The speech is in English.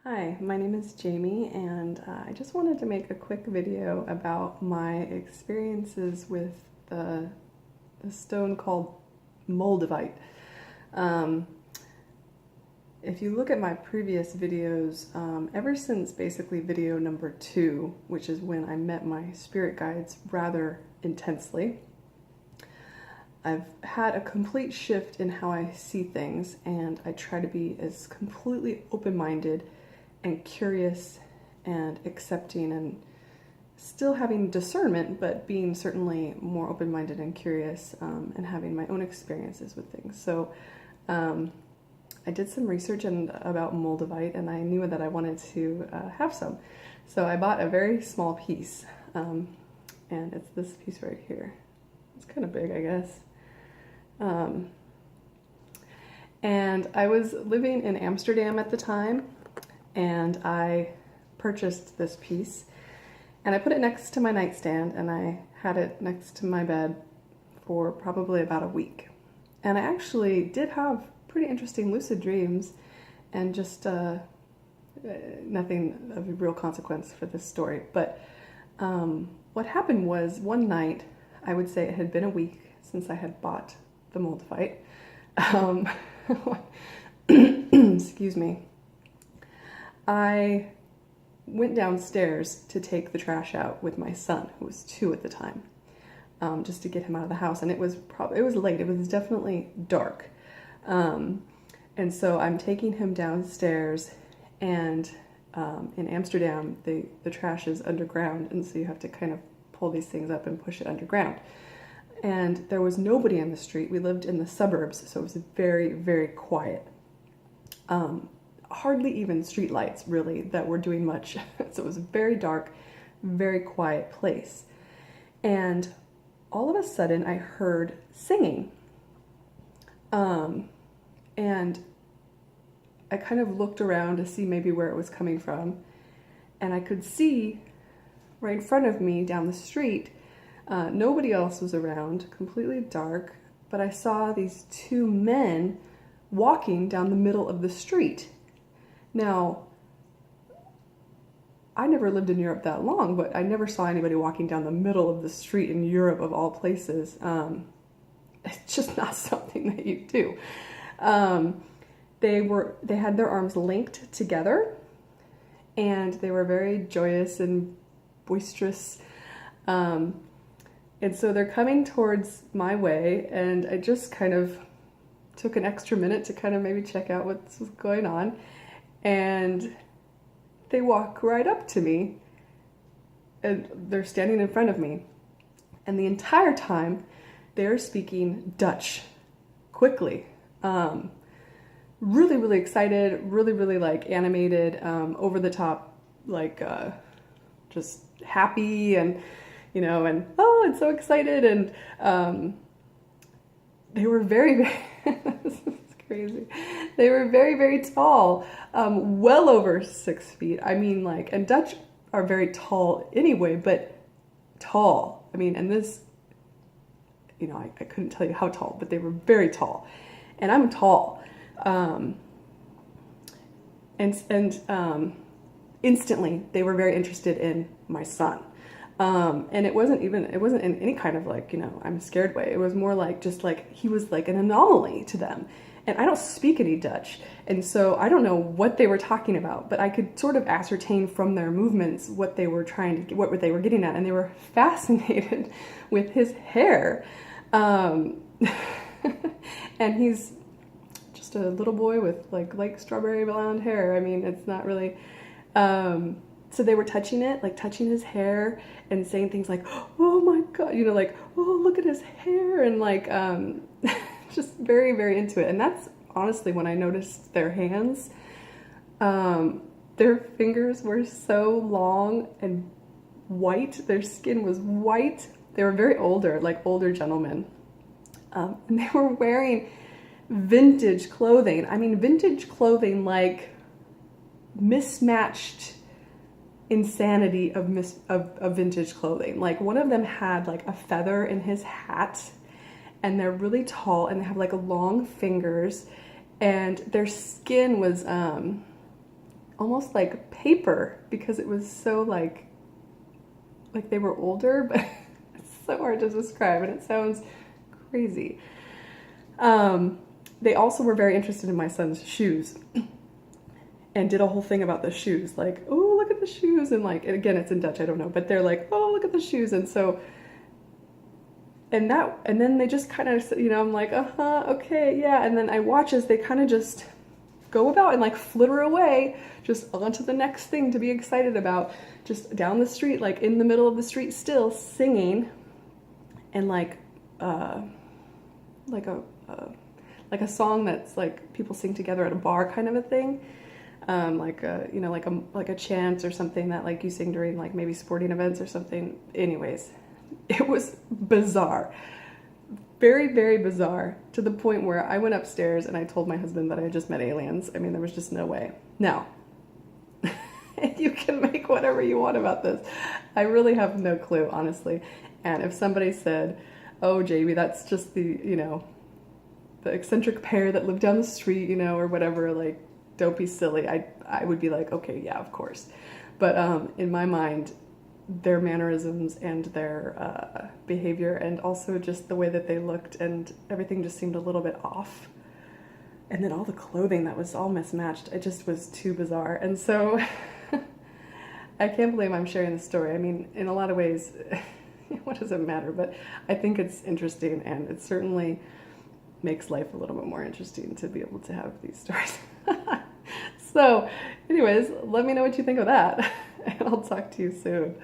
Hi, my name is Jamie, and I just wanted to make a quick video about my experiences with the stone called Moldavite. Um, if you look at my previous videos, ever since basically video number 2, which is when I met my spirit guides rather intensely, I've had a complete shift in how I see things, and I try to be as completely open-minded and curious and accepting and still having discernment, but being certainly more open-minded and curious, and having my own experiences with things. So I did some research about Moldavite, and I knew that I wanted to have some. So I bought a very small piece, and it's this piece right here. It's kind of big, I guess. And I was living in Amsterdam at the time, and I purchased this piece, and I put it next to my nightstand, and I had it next to my bed for probably about a week. And I actually did have pretty interesting lucid dreams, and just nothing of real consequence for this story. But what happened was, one night, I would say it had been a week since I had bought the Moldavite. Excuse me. I went downstairs to take the trash out with my son, who was 2 at the time, just to get him out of the house. And it was late. It was definitely dark. And so I'm taking him downstairs, and in Amsterdam, the trash is underground, and so you have to kind of pull these things up and push it underground. And there was nobody on the street. We lived in the suburbs, so it was very, very quiet. Hardly even street lights, really, that were doing much. So it was a very dark, very quiet place. And all of a sudden, I heard singing. And I kind of looked around to see maybe where it was coming from. And I could see right in front of me down the street, nobody else was around, completely dark, but I saw these 2 men walking down the middle of the street. Now, I never lived in Europe that long, but I never saw anybody walking down the middle of the street in Europe, of all places. It's just not something that you do. They had their arms linked together, and they were very joyous and boisterous. And so they're coming towards my way, and I just kind of took an extra minute to kind of maybe check out what's going on. And they walk right up to me, and they're standing in front of me. And the entire time, they're speaking Dutch, quickly. Really, really excited, really, really like animated, over the top, like just happy, and and oh, I'm so excited. And they were very, this is crazy. They were very, very tall, well over 6 feet. I mean, like, and Dutch are very tall anyway, but tall. I mean, and this, I couldn't tell you how tall, but they were very tall. And I'm tall. Instantly, they were very interested in my son. And it wasn't in any kind of like, I'm scared way. It was more like, just like, he was like an anomaly to them. And I don't speak any Dutch. And so I don't know what they were talking about, but I could sort of ascertain from their movements what they were what they were getting at. And they were fascinated with his hair. And he's just a little boy with like strawberry blonde hair. I mean, it's not really, so they were touching it, like touching his hair and saying things like, oh my God, like, oh, look at his hair. And like, just very, very into it. And that's honestly when I noticed their hands. Their fingers were so long and white. Their skin was white. They were very older gentlemen. And they were wearing vintage clothing. I mean, vintage clothing, like mismatched insanity of vintage clothing. Like, one of them had like a feather in his hat, and they're really tall, and they have like long fingers, and their skin was almost like paper because it was so like they were older, but it's so hard to describe and it sounds crazy. They also were very interested in my son's shoes and did a whole thing about the shoes, like, oh, look at the shoes, and like, and again, it's in Dutch, I don't know, but they're like, oh, look at the shoes, and so, and then they just kind of, you know, I'm like, okay, yeah, and then I watch as they kind of just go about and like flitter away just onto the next thing to be excited about, just down the street, like in the middle of the street still singing, and like a song that's like people sing together at a bar kind of a thing, like a, you know, like a chant or something that like you sing during like maybe sporting events or something. Anyways, it was bizarre. Very, very bizarre, to the point where I went upstairs and I told my husband that I had just met aliens. I mean, there was just no way. Now, you can make whatever you want about this. I really have no clue, honestly. And if somebody said, oh, Jamie, that's just the, you know, the eccentric pair that live down the street, you know, or whatever, like, don't be silly, I would be like, okay, yeah, of course. But in my mind, their mannerisms and their behavior, and also just the way that they looked, and everything just seemed a little bit off. And then all the clothing that was all mismatched, it just was too bizarre. And so I can't believe I'm sharing this story. I mean, in a lot of ways, what does it matter? But I think it's interesting, and it certainly makes life a little bit more interesting to be able to have these stories. So anyways, let me know what you think of that, and I'll talk to you soon.